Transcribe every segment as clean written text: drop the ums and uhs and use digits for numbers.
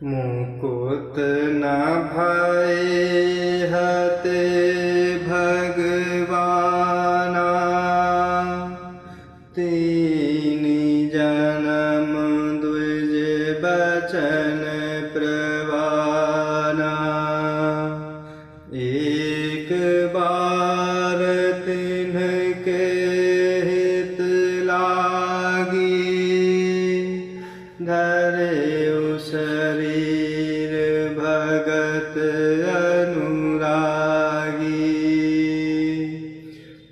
मुकुत न भय हते भगवाना, तीन जन्म द्विज बचन प्रवाना। एक बार तिन्हके हित लागी, धरेउ शरीर भगत अनुरागी।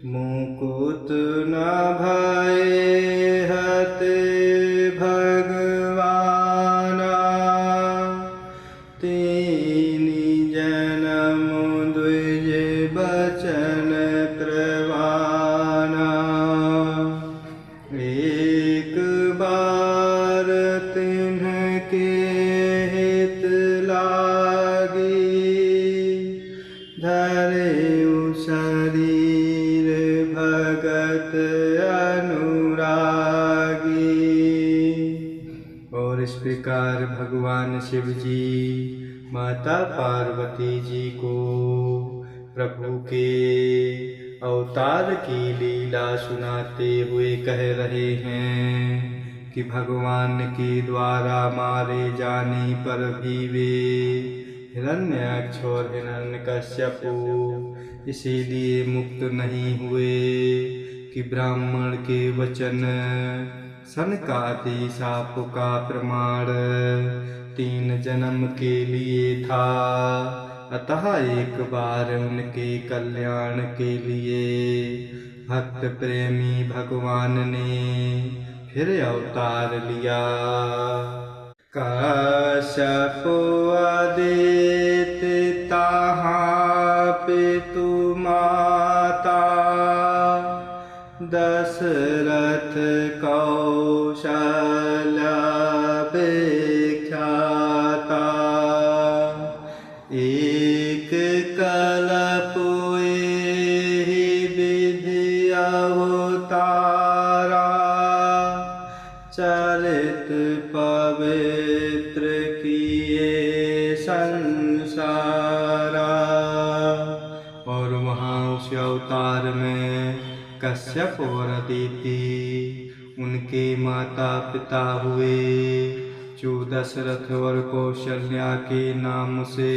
मुकुत न भय हते भगवाना, तीन जन्म द्विज बचन प्रवाना। एक बार तिन्हके हित लागी, धरेउ शरीर भगत अनुरागी। और इस प्रकार भगवान शिव जी माता पार्वती जी को प्रभु के अवतार की लीला सुनाते हुए कह रहे हैं कि भगवान के द्वारा मारे जाने पर भी वे हिरण्याक्ष और हिरण्यकश्यप इसीलिए मुक्त नहीं हुए कि ब्राह्मण के वचन सनकादि शाप का प्रमाण 3 जन्म के लिए था, अतः एक बार उनके कल्याण के लिए भक्त प्रेमी भगवान ने फिर अवतार लिया। कश्यप आदित्य तहाँ पितु माता, दशरथ कौशल्या विख्याता। एक कल्प एहि विधि अवतारा, चरित पवित्र किए संसारा। और वहाँ उस अवतार में कश्यप और अदिति उनके माता पिता हुए, जो दशरथ और कौशल्या के नाम से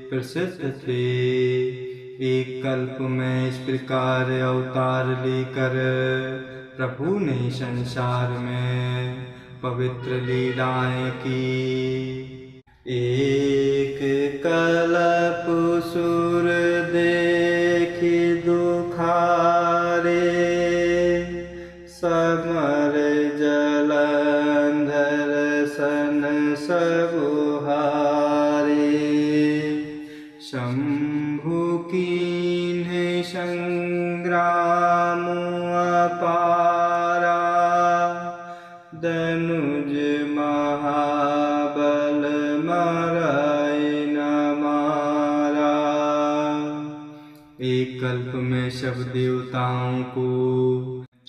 प्रसिद्ध थे। एक कल्प में इस प्रकार अवतार लेकर प्रभु ने संसार में पवित्र लीलाएं की। एक कल्प सुर देखि दुखारे, समर जलंधर सन सबु हारे। शंभु कीन्हे संग्राम अपारा, धनुज महाबल मरई न मारा। एक कल्प में सब देवताओं को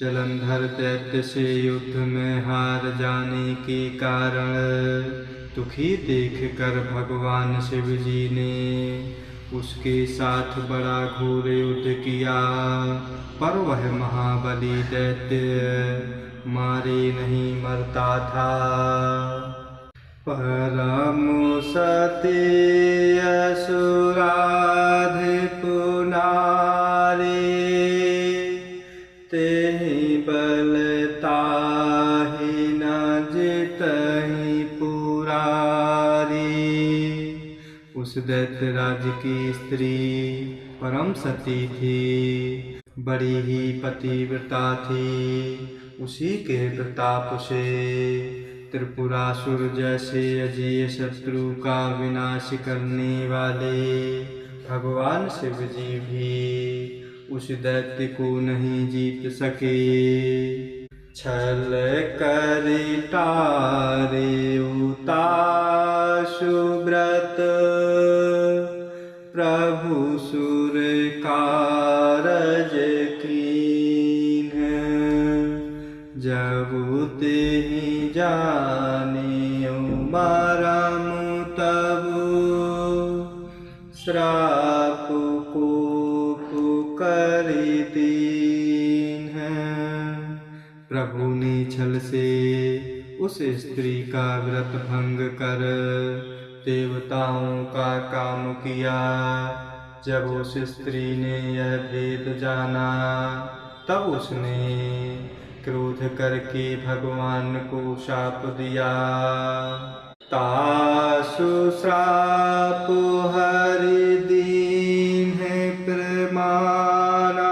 जलंधर दैत्य से युद्ध में हार जाने के कारण दुखी देखकर भगवान शिव जी ने उसके साथ बड़ा घोर युद्ध किया, पर वह महाबली दैत्य मारे नहीं मरता था। परम सती असुराधिपु नारी, तेहि बल ताहि न जितहि पुरारी। उस दैत्य राज की स्त्री परम सती थी, बड़ी ही पतिव्रता थी। उसी के प्रताप से त्रिपुरासुर जैसे अजेय शत्रु का विनाश करने वाले भगवान शिव जी भी उस दैत्य को नहीं जीत सके। छल करि टारेउ सुब्रत, प्रभु सुर कारज कीन्ह। जब तेहि जानियो मारा राम तब श्राप को पुकार दीन है। प्रभु ने छल से उस स्त्री का व्रत भंग कर देवताओं का काम किया। जब उस स्त्री ने यह भेद जाना तब उसने क्रोध करके भगवान को शाप दिया। तासु श्राप हरि दीन है प्रमाना,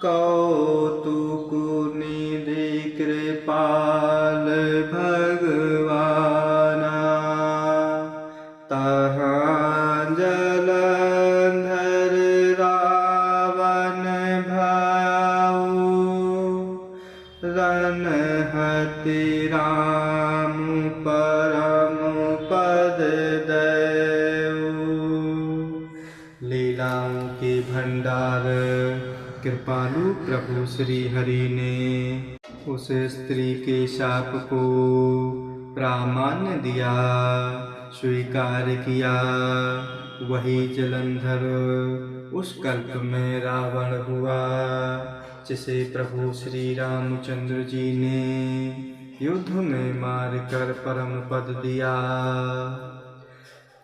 कौतुक निधि कृपाल भगवाना। तहाँ जलंधर रावण भाऊ, रनहति राम परम पद देऊ। लीलाओं के भंडार कृपालु प्रभु श्री हरि ने उस स्त्री के शाप को प्रामाण्य दिया, स्वीकार किया। वही जलंधर उस कल्प में रावण हुआ, जिसे प्रभु श्री रामचंद्र जी ने युद्ध में मार कर परम पद दिया।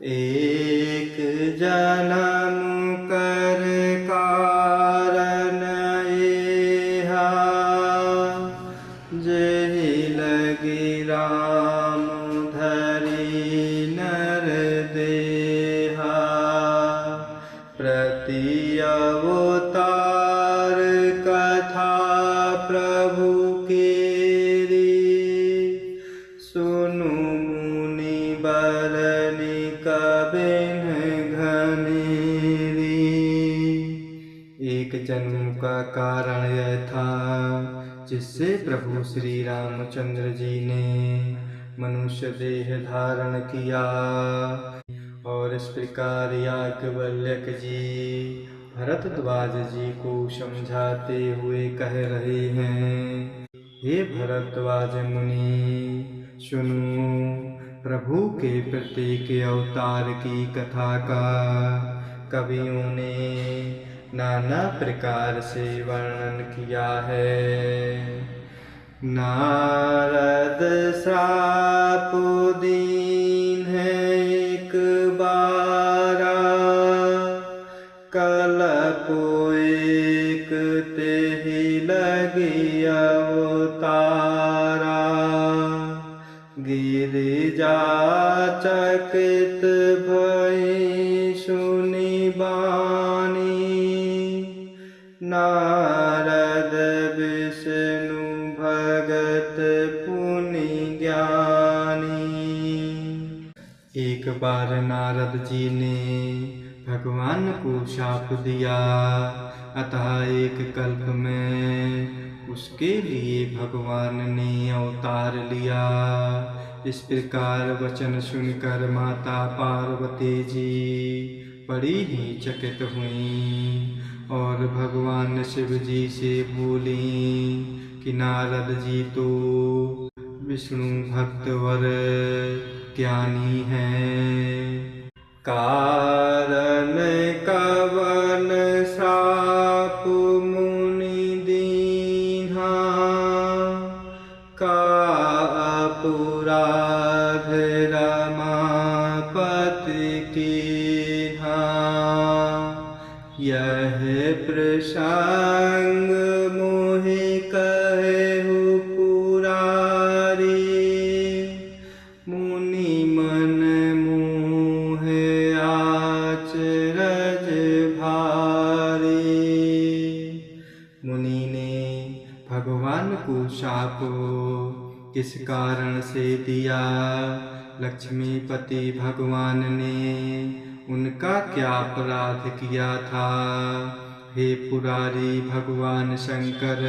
एक जन्म कर कारण एहा, जेहि लगी राम धरि नर देहा। प्रति अवतार कथा प्रभु केरी, सुनु मुनि बरनि कबिन घनेरी। एक जन्म का कारण यह था जिससे प्रभु श्री रामचंद्र जी ने मनुष्य देह धारण किया। और इस प्रकार याज्ञवल्क्य जी भरद्वाज जी को समझाते हुए कह रहे हैं, हे भरद्वाज मुनि, सुनो। प्रभु के प्रत्येक अवतार की कथा का कवियों ने नाना प्रकार से वर्णन किया है। नारद श्राप दीन है एक बारा, कल्प एक तेहि लगी अवतारा। गिरिजा चकित भई सुनि बानी, नारद विष्णु भगत पुनि ज्ञानी। एक बार नारद जी ने भगवान को शाप दिया, अतः एक कल्प में उसके लिए भगवान ने अवतार लिया। इस प्रकार वचन सुनकर माता पार्वती जी बड़ी ही चकित हुई और भगवान शिव जी से बोली कि नारद जी तो विष्णु भक्त वर ज्ञानी हैं, कारण कवन श्राप मुनि दीन्हा। का अपराध रमापति कीन्हा, यह प्रसंग मोहि कहेहु पुरारी। मुनि मन मोहे आचरज भारी। मुनि ने भगवान को शाप किस कारण से दिया? लक्ष्मीपति भगवान ने उनका क्या अपराध किया था? हे पुरारी भगवान शंकर,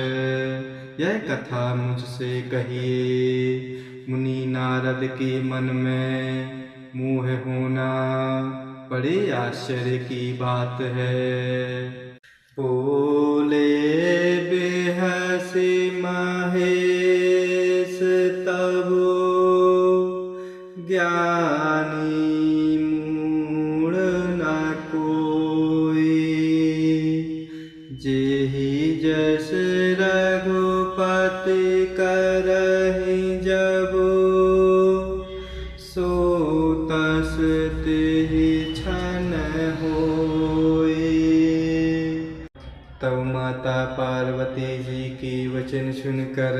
यह कथा मुझसे कहिए। मुनि नारद के मन में मोह होना बड़े आश्चर्य की बात है। बोले बेहसी महेश तब ज्ञानी मूढ़ न कोई। जेहि जस रघुपति करहि जबो, सो तस तेहि छन होय। तब माता पार्वती जी के वचन सुनकर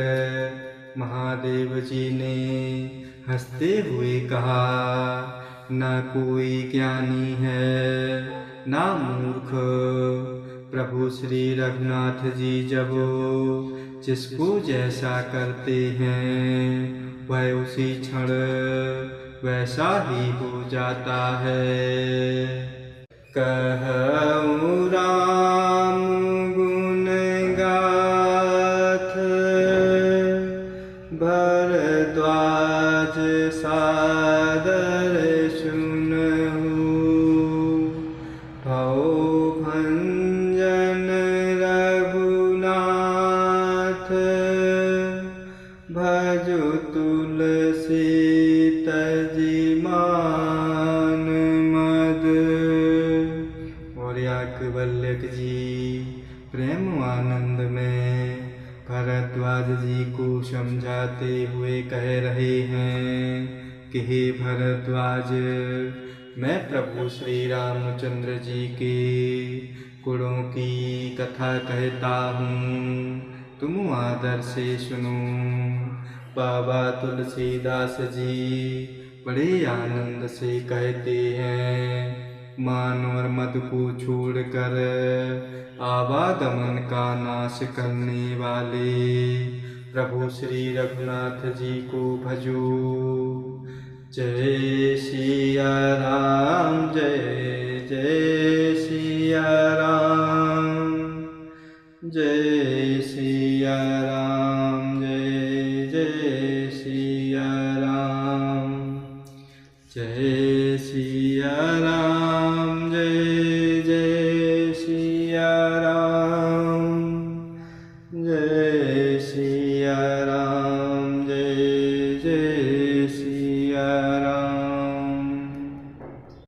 महादेव जी ने हंसते हुए कहा, न कोई ज्ञानी है ना मूर्ख। प्रभु श्री रघुनाथ जी जब जिसको जैसा करते हैं वह उसी क्षण वैसा ही हो जाता है। कहऊँ राम गुण गाथ, भरद्वाज सादर सुनहु। भव भंजन रघुनाथ, भजो तुलसी तजि मान मद। और याज्ञवल्क्य जी प्रेम आनंद में भरद्वाज जी को समझाते हुए कह रहे हैं कि हे भरद्वाज, मैं प्रभु श्री रामचंद्र जी के गुणों की कथा कहता हूँ, तुम आदर से सुनो। बाबा तुलसीदास जी बड़े आनंद से कहते हैं, मान और मद को छोड़कर आवागमन का नाश करने वाले प्रभु श्री रघुनाथ जी को भजो। जय सिया राम, जय जय सिया राम, जय सिया राम, जय जय सिया राम, जय सिया राम, जय जय सिया राम, जय सिया